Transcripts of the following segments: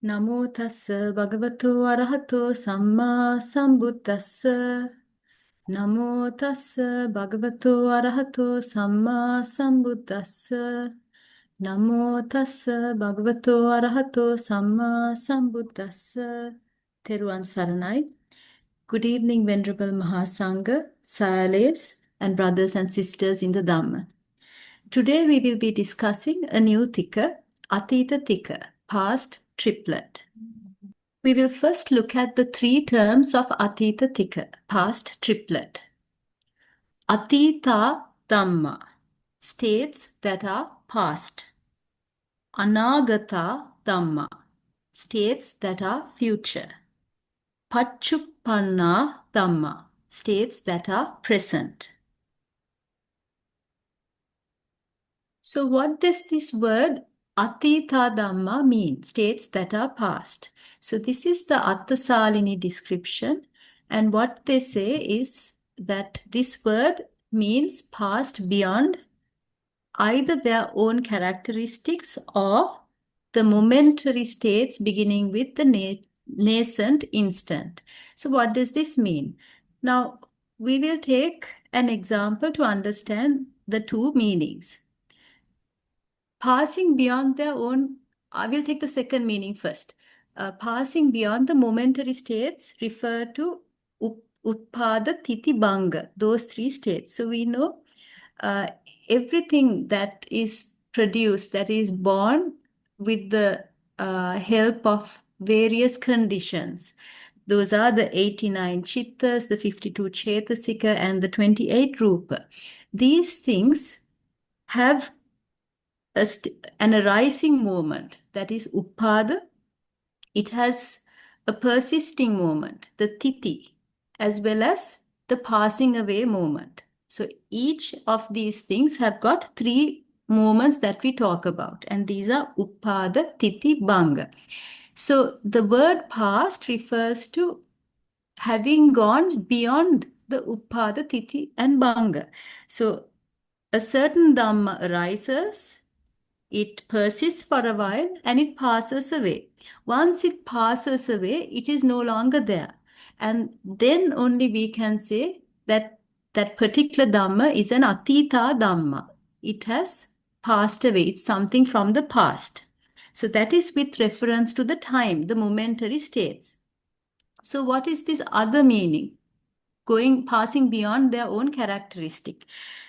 Namo tassa bhagavato arahato samma sambuddhassa. Namo tassa bhagavato arahato samma sambuddhassa. Namo tassa bhagavato arahato samma sambuddhassa. Teruvan Saranai. Good evening, Venerable Mahasangha, Sayales, and brothers and sisters in the Dhamma. Today we will be discussing a new tika, Atīta tika, past triplet. We will first look at the three terms of Atīta tika, past triplet. Atīta Dhamma, states that are past. Anāgatā Dhamma, states that are future. Paccuppannā Dhamma, states that are present. So what does this word Atīta Dhamma mean? States that are past. So this is the Atthasālinī description, and what they say is that this word means past beyond either their own characteristics or the momentary states beginning with the nascent instant. So what does this mean? Now we will take an example to understand the two meanings. Passing beyond their own, I will take the second meaning first. Passing beyond the momentary states refer to Utpada, Titi, Banga, those three states. So we know everything that is produced, that is born with the help of various conditions. Those are the 89 chittas, the 52 chetasika, and the 28 rupa. These things have an arising moment, that is uppada. It has a persisting moment, the titi, as well as the passing away moment. So each of these things have got three moments that we talk about, and these are uppada, titi, banga. So the word past refers to having gone beyond the uppada, titi, and banga. So a certain dhamma arises, it persists for a while, and it passes away. Once it passes away, it is no longer there. And then only we can say that that particular Dhamma is an Atītā Dhamma. It has passed away. It's something from the past. So that is with reference to the time, the momentary states. So what is this other meaning? Passing beyond their own characteristic.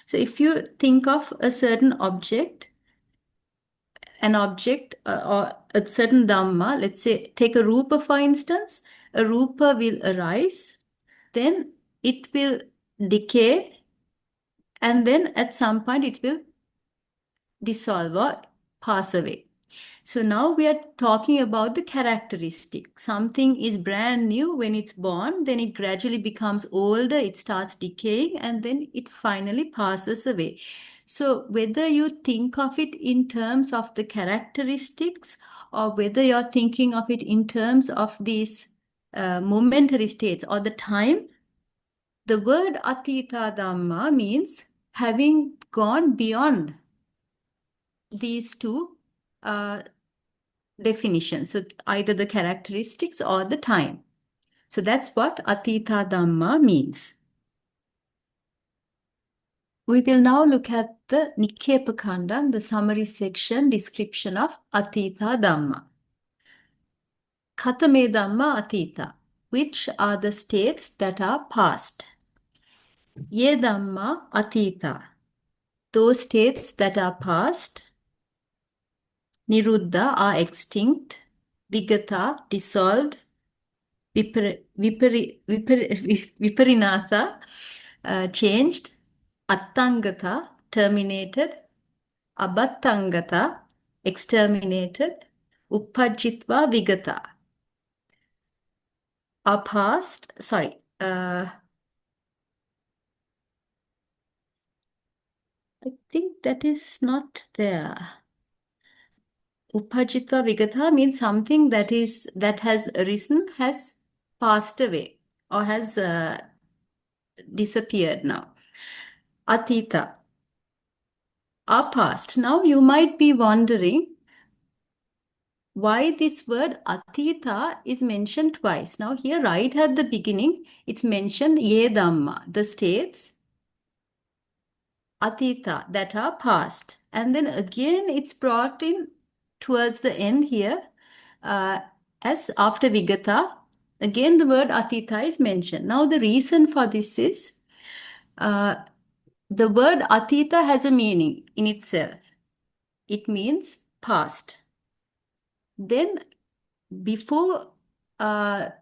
So if you think of a certain object, an object or a certain Dhamma, let's say, take a Rupa for instance, a Rupa will arise, then it will decay, and then at some point it will dissolve or pass away. So now we are talking about the characteristic. Something is brand new when it's born, then it gradually becomes older, it starts decaying, and then it finally passes away. So whether you think of it in terms of the characteristics or whether you're thinking of it in terms of these momentary states or the time, the word Atītā Dhamma means having gone beyond these two definitions. So either the characteristics or the time. So that's what Atītā Dhamma means. We will now look at the Nikkepa Khandha, the summary section description of Atītā Dhamma. Katame Dhamma Atīta, which are the states that are past. Ye Dhamma Atīta, those states that are past. Niruddha are extinct. Vigata, dissolved. Viparinatha, changed. Attangata, terminated. Abhattangata, exterminated. Uppajjitva vigata, are past. I think that is not there. Uppajjitva vigata means something that has arisen, has passed away or has disappeared now. Atīta, are past. Now you might be wondering, why this word Atīta is mentioned twice. Now here right at the beginning, it's mentioned ye Dhamma, the states Atīta, that are past. And then again it's brought in towards the end here as after Vigata. Again the word Atīta is mentioned. Now the reason for this is the word Atīta has a meaning in itself. It means past. Then before the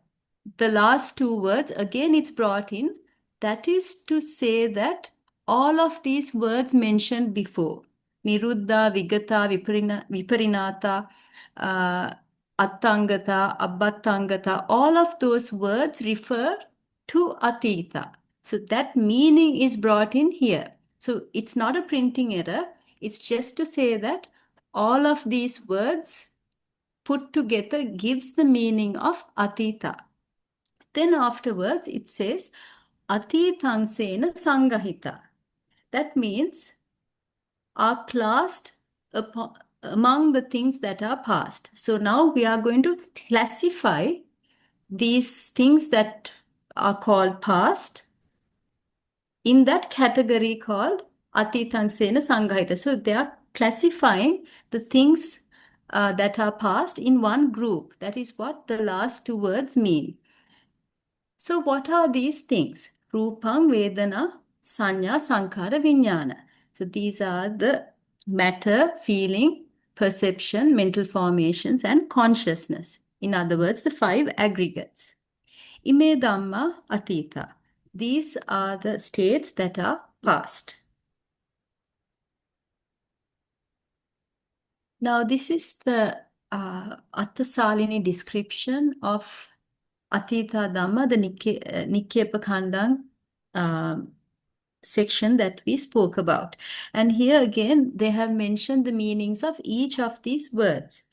last two words, again it's brought in. That is to say that all of these words mentioned before, Niruddha, Vigata, Viparinata, Atthangata, Abbattangata, all of those words refer to Atīta. So that meaning is brought in here. So it's not a printing error. It's just to say that all of these words put together gives the meaning of Atīta. Then afterwards it says Atītaṅsena Saṅgahita. That means are classed among the things that are past. So now we are going to classify these things that are called past in that category called Atītaṅsena Saṅgahita. So they are classifying the things that are past in one group. That is what the last two words mean. So what are these things? Rupang, Vedana, Sanya, Sankara, Vijnana. So these are the matter, feeling, perception, mental formations, and consciousness. In other words, the 5 aggregates. Ime Dhamma Atīta. These are the states that are past. Now this is the Atthasālinī description of Atīta Dhamma, the Nikkepa section that we spoke about. And here again, they have mentioned the meanings of each of these words.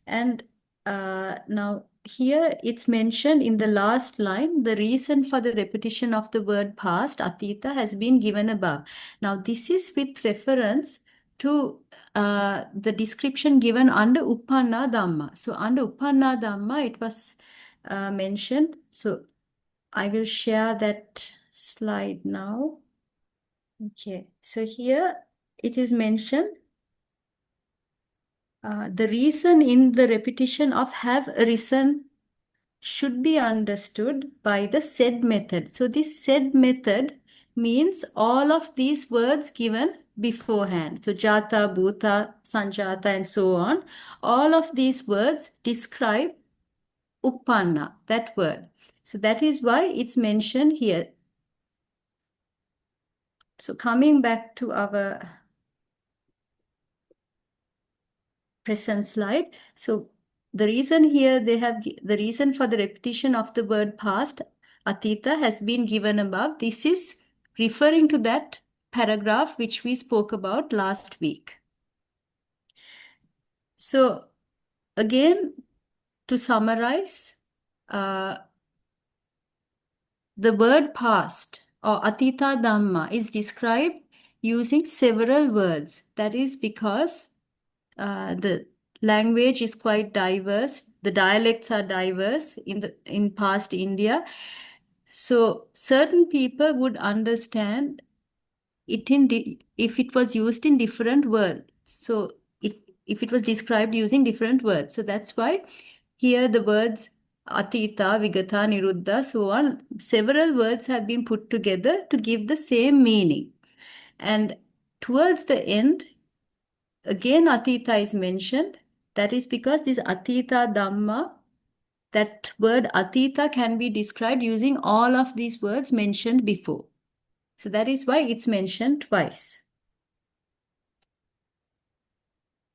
And now here it's mentioned in the last line, the reason for the repetition of the word past, Atīta, has been given above. Now this is with reference to the description given under Uppanna Dhamma. So under Uppanna Dhamma, it was mentioned. So I will share that slide now. Okay, so here it is mentioned the reason in the repetition of have arisen should be understood by the said method. So this said method means all of these words given beforehand. So jata, bhuta, sanjata, and so on. All of these words describe uppanna, that word. So that is why it's mentioned here. So coming back to our present slide. So the reason here they have the reason for the repetition of the word past, Atīta, has been given above. This is referring to that paragraph which we spoke about last week. So again, to summarize, the word past or Atīta Dhamma is described using several words. That is because the language is quite diverse. The dialects are diverse in past India. So certain people would understand it if it was used in different words. So if it was described using different words. So that's why here the words Atīta, Vigata, Niruddha, so on, several words have been put together to give the same meaning. And towards the end, again Atīta is mentioned. That is because this Atīta Dhamma, that word Atīta can be described using all of these words mentioned before. So that is why it's mentioned twice.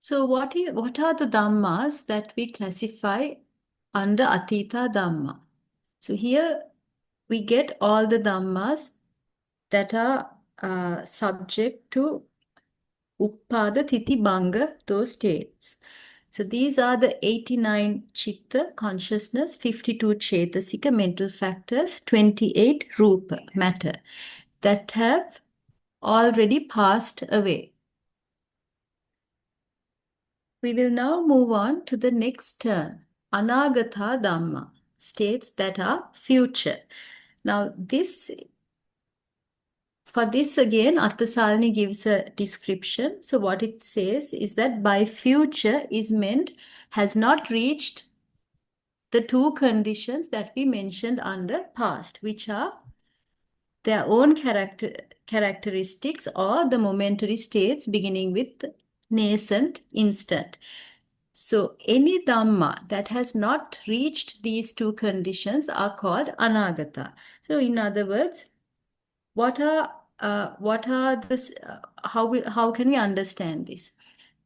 So what are the Dhammas that we classify under Atīta Dhamma? So here we get all the Dhammas that are subject to Uppada Thiti Bhanga, those states. So these are the 89 Chitta, consciousness, 52 Cetasika, mental factors, 28 Rupa, matter, that have already passed away. We will now move on to the next term, Anāgatā Dhamma, states that are future. Now, for this again, Atthasālinī gives a description. So what it says is that by future is meant has not reached the two conditions that we mentioned under past, which are their own characteristics or the momentary states beginning with nascent instant. So any Dhamma that has not reached these two conditions are called Anāgatā. So in other words, what are this? How can we understand this?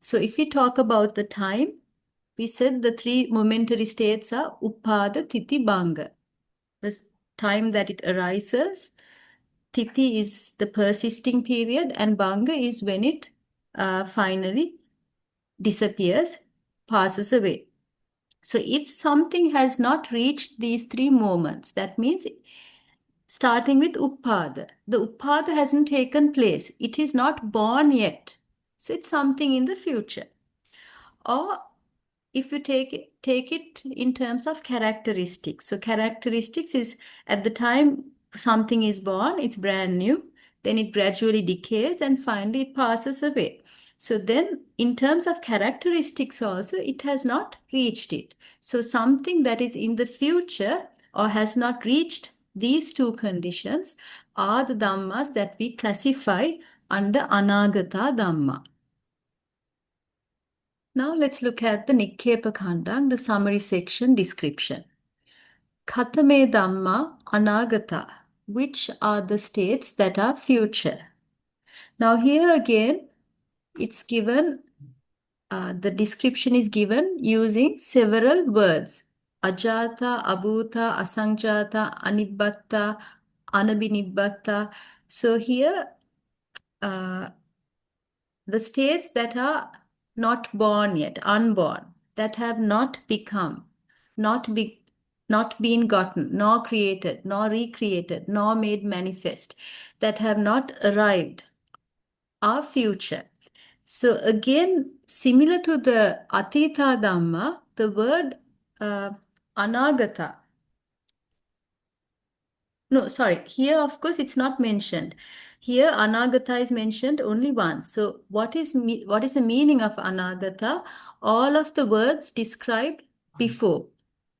So if we talk about the time, we said the three momentary states are Uppada, Titi, Bhanga. The time that it arises, Titi is the persisting period, and Bhanga is when it finally disappears, passes away. So if something has not reached these three moments, that means starting with Uppada, the Uppada hasn't taken place. It is not born yet. So it's something in the future. Or if you take it in terms of characteristics. So characteristics is at the time something is born, it's brand new, then it gradually decays and finally it passes away. So then in terms of characteristics also, it has not reached it. So something that is in the future or has not reached these two conditions are the Dhammas that we classify under Anāgatā Dhamma. Now let's look at the Nikkepa Khandha, the summary section description. Katame Dhamma Anāgatā, which are the states that are future. Now here again, it's given, the description is given using several words. Ajāta, Abhūta, Asaṅjāta, Anibbatta, Anabhinibbatta. So here, the states that are not born yet, unborn, that have not become, not been gotten, nor created, nor recreated, nor made manifest, that have not arrived, are future. So again, similar to the Atītā Dhamma, the word Anāgatā. No, sorry. Here, of course, it's not mentioned. Here, Anāgatā is mentioned only once. So what is the meaning of Anāgatā? All of the words described before.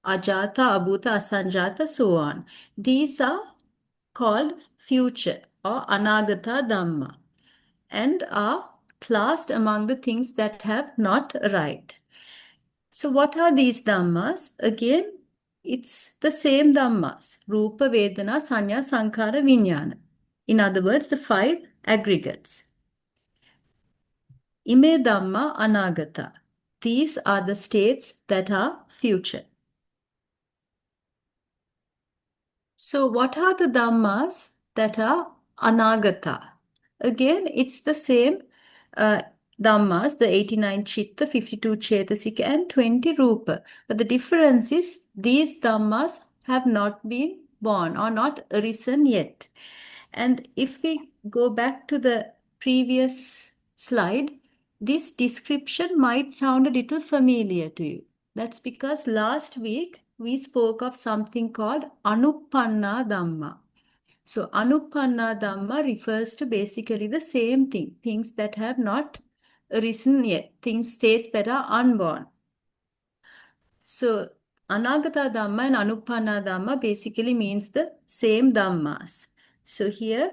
Ajāta, Abhūta, Asaṅjāta, so on. These are called future or Anāgatā Dhamma and are classed among the things that have not arrived. So what are these Dhammas? Again, it's the same Dhammas. Rupa, Vedana, Sanya, Sankhara, Vijnana. In other words, the 5 aggregates. Ime Dhamma Anāgatā. These are the states that are future. So what are the Dhammas that are Anāgatā? Again, it's the same Dhammas, the 89 Chitta, 52 Cetasika and 20 Rupa. But the difference is these Dhammas have not been born or not arisen yet. And if we go back to the previous slide, this description might sound a little familiar to you. That's because last week we spoke of something called Anupanna Dhamma. So Anupanna Dhamma refers to basically the same thing, things that have not arisen yet, states that are unborn. So Anāgatā Dhamma and Anupanna Dhamma basically means the same Dhammas. So here,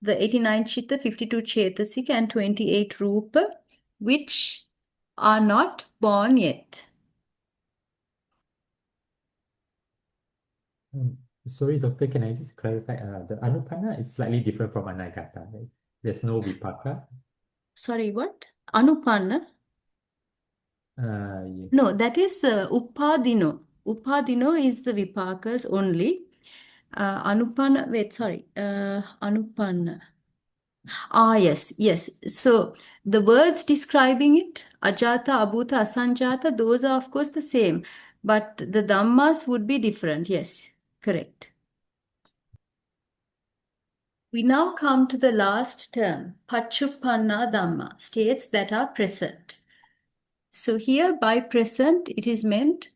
the 89 Chitta, 52 Cetasika and 28 Rupa, which are not born yet. Sorry, Doctor, can I just clarify? The Anupanna is slightly different from Anāgatā, right? There's no vipaka. Sorry, what? Anupanna? Yes. No, that is Upadino. Upadino is the vipakas only. Anupanna, wait, sorry. Anupanna. Yes. So the words describing it, Ajata, Abhūta, Asaṅjāta, those are of course the same. But the Dhammas would be different. Yes, correct. We now come to the last term, Paccuppannā Dhamma, states that are present. So here by present, it is meant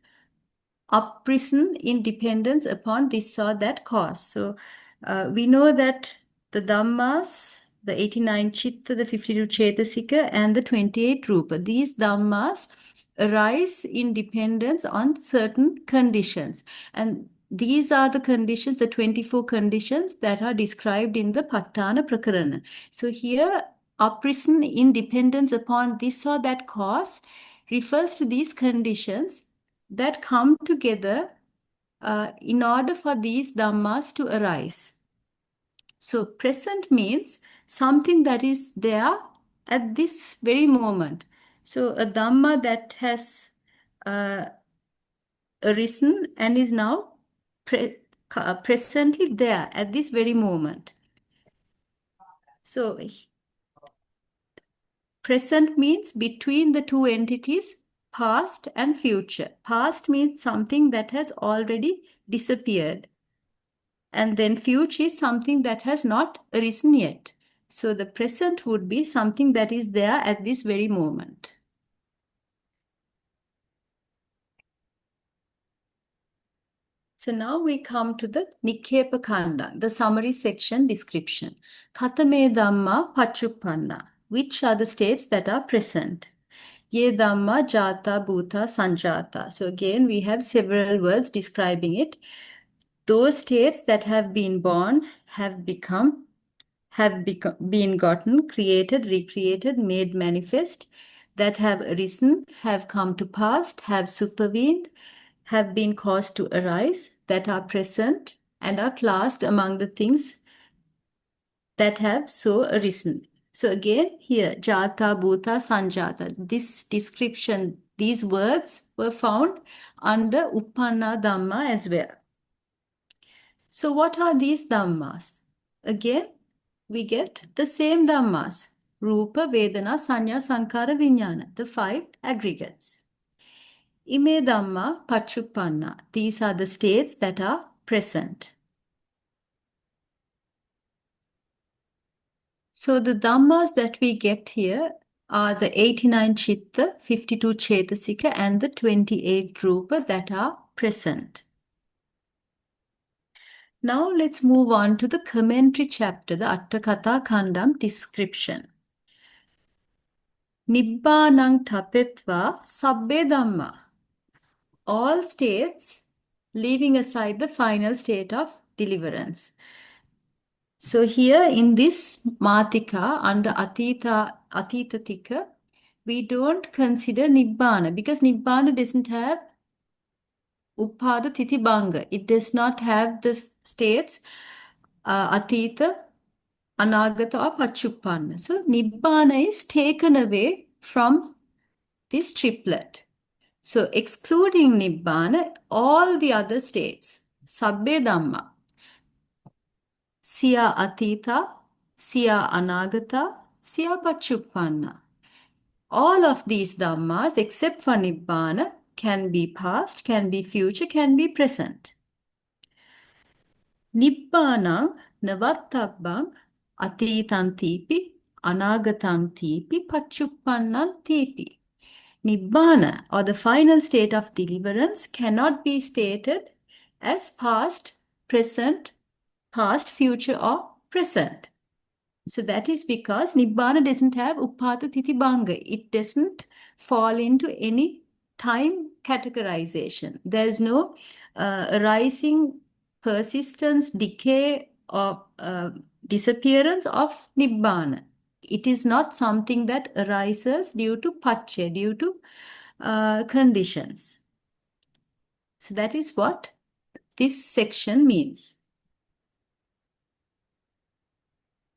uprisen in dependence upon this or that cause. So we know that the Dhammas, the 89 Chitta, the 52 Cetasika, and the 28 Rupa, these Dhammas arise in dependence on certain conditions. And these are the conditions, the 24 conditions that are described in the pakaraṇa. So here, uprisen in dependence upon this or that cause refers to these conditions that come together in order for these dhammas to arise. So present means something that is there at this very moment. So a dhamma that has arisen and is now presently there at this very moment. So present means between the two entities, past and future. Past means something that has already disappeared. And then future is something that has not arisen yet. So the present would be something that is there at this very moment. So now we come to the Nikkepa Khandha, the summary section description. Katame Dhamma Paccuppannā. Which are the states that are present? Ye Dhamma Jata Bhuta Sanjata. So again, we have several words describing it. Those states that have been born, have been gotten, created, recreated, made manifest, that have arisen, have come to pass, have supervened, have been caused to arise, that are present, and are classed among the things that have so arisen. So again, here, Jata, Bhuta, Sanjata, this description, these words were found under Uppanna Dhamma as well. So what are these Dhammas? Again, we get the same Dhammas. Rupa, Vedana, Sanya, Sankara, Vijnana, the 5 aggregates. Ime Dhamma Paccuppannā. These are the states that are present. So the Dhammas that we get here are the 89 Chitta, 52 Cetasika, and the 28 Rupa that are present. Now let's move on to the commentary chapter, the Atthakatha Khandam description. Nibbānaṃ tapetva sabbe dhamma. All states, leaving aside the final state of deliverance. So here in this Mātika under Atīta tika, we don't consider Nibbāna because Nibbāna doesn't have Upada Titi Bhanga. It does not have the states Atīta, Anāgatā or Paccuppannā. So Nibbāna is taken away from this triplet. So excluding Nibbāna, all the other states, sabbe dhamma, siya Atīta, siya Anāgatā, siya Paccuppannā. All of these dhammas except for Nibbāna can be past, can be future, can be present. Nibbānaṃ navattabbhaṃ atītaṃ tīpi, anāgataṃ tīpi, paccuppannaṃ tīpi. Nibbāna, or the final state of deliverance, cannot be stated as past, present, past, future, or present. So that is because Nibbāna doesn't have Uppada Titi Bhanga. It doesn't fall into any time categorization. There is no arising, persistence, decay, or disappearance of Nibbāna. It is not something that arises due to paccaya, due to conditions. So that is what this section means.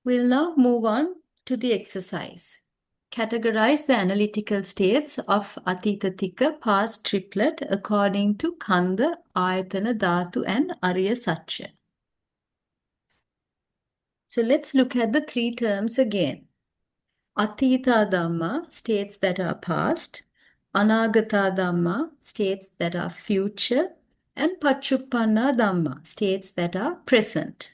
We'll now move on to the exercise. Categorize the analytical states of Atīta tika, past triplet, according to khandha, āyatana, dhātu, and ariya sacca. So let's look at the 3 terms again. Atīta Dhamma, states that are past. Anāgatā Dhamma, states that are future. And Paccuppannā Dhamma, states that are present.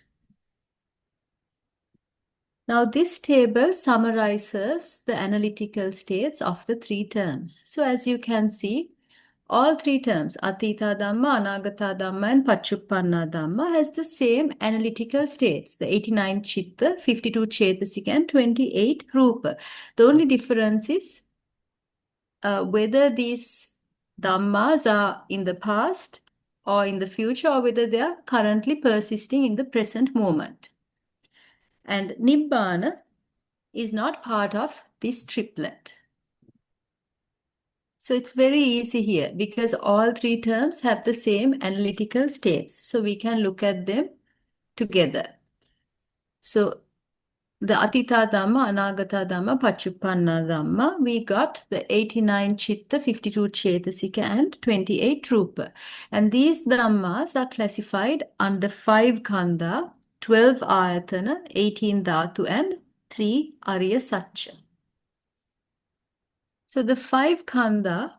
Now, this table summarizes the analytical states of the three terms. So, as you can see, all three terms, Atītā Dhamma, Anāgatā Dhamma, and Paccuppannā Dhamma, has the same analytical states, the 89 Chitta, 52 Cetasika, and 28 Rupa. The only difference is whether these Dhammas are in the past or in the future, or whether they are currently persisting in the present moment. And Nibbana is not part of this triplet. So it's very easy here because all three terms have the same analytical states. So we can look at them together. So the Atītā Dhamma, Anāgatā Dhamma, Paccuppannā Dhamma, we got the 89 Chitta, 52 Cetasika, and 28 Rupa. And these Dhammas are classified under 5 khandha, 12 āyatana, 18 dhātu, and 3 ariya sacca. So the 5 khandha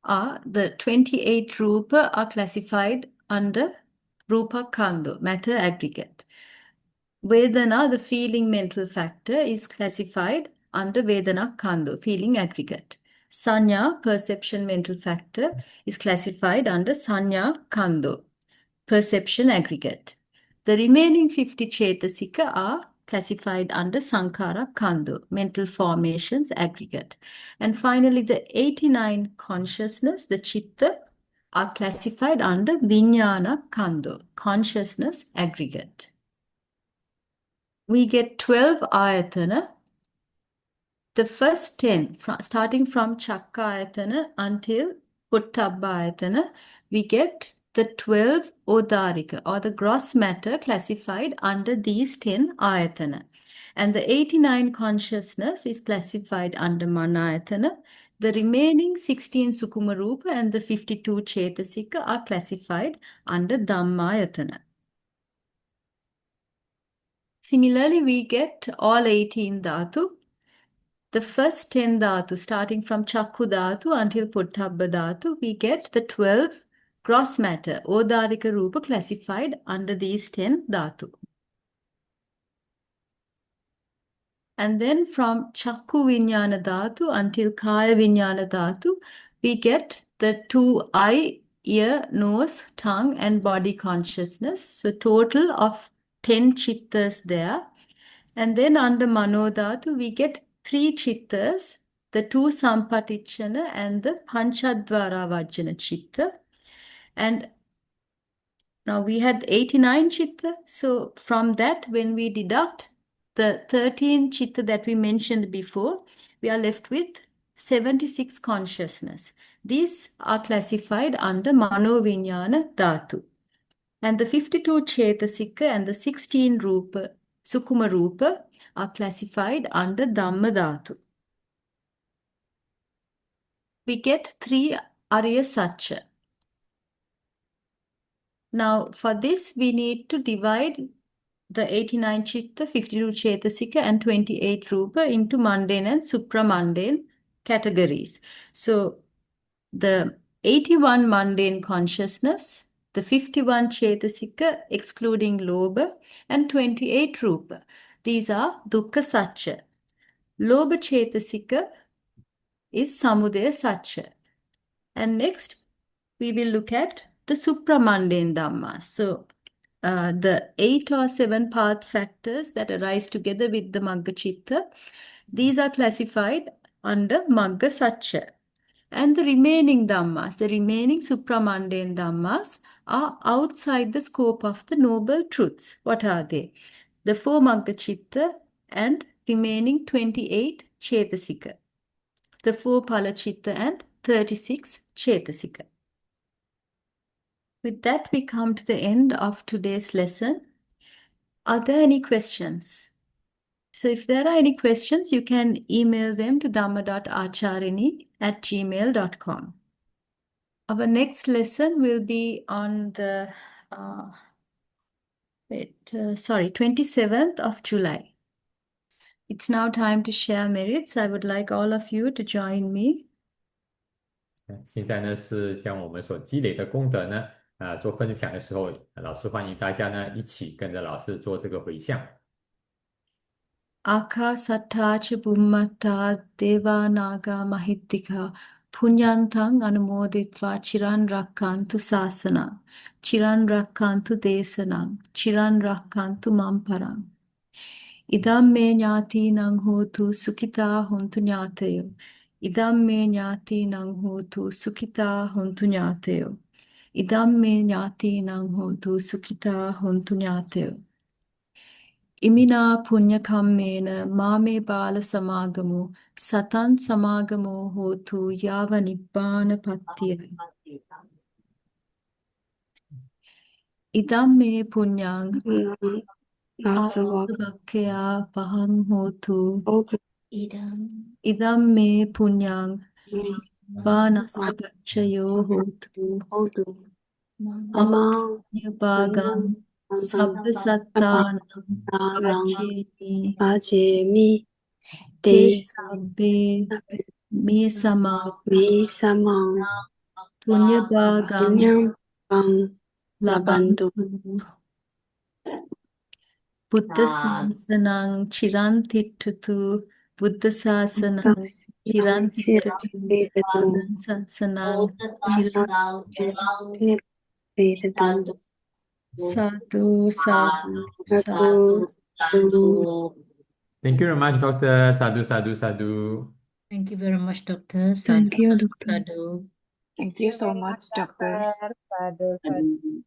are the 28 rupa are classified under rupa khandha, matter aggregate. Vedana, the feeling mental factor, is classified under Vedana khandha, feeling aggregate. Saññā, perception mental factor, is classified under Saññā khandha, perception aggregate. The remaining 50 Cetasika are classified under Sankhara khandha, mental formations aggregate. And finally, the 89 consciousness, the Chitta, are classified under Vijñāna khandha, consciousness aggregate. We get 12 āyatana. The first 10, starting from Cakka āyatana until Pottabba āyatana, we get the 12 Odarika, or the gross matter, classified under these 10 āyatana. And the 89 consciousness is classified under Manāyatana. The remaining 16 Sukuma Rupa and the 52 Cetasika are classified under Dhammayatana. Similarly, we get all 18 dhātu. The first 10 dhātu, starting from Chakku dhātu until Pottabba dhātu, we get the 12 gross matter, Odarika Rupa, classified under these 10 dhātu. And then from Chakku Vijñāna dhātu until Kaya Vijñāna dhātu, we get the 2 eye, ear, nose, tongue, and body consciousness. So total of 10 chittas there. And then under Mano dhātu, we get 3 chittas, the 2 Sampatichana and the Panchadvara Vajjana chitta. And now we had 89 chitta. So from that, when we deduct the 13 chitta that we mentioned before, we are left with 76 consciousness. These are classified under Mano Vijñāna dhātu. And the 52 Cetasika and the 16 Rupa, Sukuma Rupa, are classified under Dhamma dhātu. We get 3 ariya sacca. Now, for this, we need to divide the 89 Chitta, 52 Cetasika, and 28 Rupa into mundane and supramundane categories. So, the 81 mundane consciousness, the 51 Cetasika, excluding Lobha, and 28 Rupa. These are Dukkha Sacca. Lobha Cetasika is Samudaya Sacca. And next, we will look at the supramundane Dhammas. So, the 8 or 7 path factors that arise together with the Magga Chitta, these are classified under Magga Sacca. And the remaining Dhammas, the remaining supramundane Dhammas, are outside the scope of the Noble Truths. What are they? The 4 Magga Chitta and remaining 28 Cetasika. The 4 Phala Chitta and 36 Cetasika. With that, we come to the end of today's lesson. Are there any questions? So if there are any questions, you can email them to dhamma.acharini@gmail.com. Our next lesson will be on the 27th of July. It's now time to share merits. I would like all of you to join me. 现在呢是将我们所积累的功德呢，做分享的时候，老师欢迎大家呢一起跟着老师做这个回向。Akāsattā ca Bhummattā Devānāgā Mahittika Puññantaṃ Anumoditva Chiran Rakkantu Sāsanaṃ Chiran Rakkantu Desanaṃ Chiran Rakkantu Mamparaṃ Idam me ñātīnaṃ hotu sukhitā hontu ñātayo Idam me ñātīnaṃ hotu sukhitā hontu ñātayo Idam me ñātīnaṃ hotu sukhitā hontu ñātayo Imina punya kammena mame bala samagamu satan samagamo hotu yava nibbana pattiya. Idam me punyang Nasavak asavakya paham hotu. Oka Idam me punyang banasagachayo hotu. Odu Mama Mama nyabagam sabba sattanam vajjeni Ajemi te Te sabbe me sama Mi Samang punyabhagam Punyam Pang labantu. Labantu Buddha sasanang chirantittatu. Buddha sasanang chirantittatu. Vedatu Buddha sasanang chirantittatu. Vedatu Sadhu, sadhu, sadhu. Satu Thank you very much, Doctor. Sadhu, sadhu, sadhu. Thank you very much, Doctor. Thank Sadhu, you, sadhu, Doctor. sadhu. Thank you so much, Doctor. Sadhu, sadhu.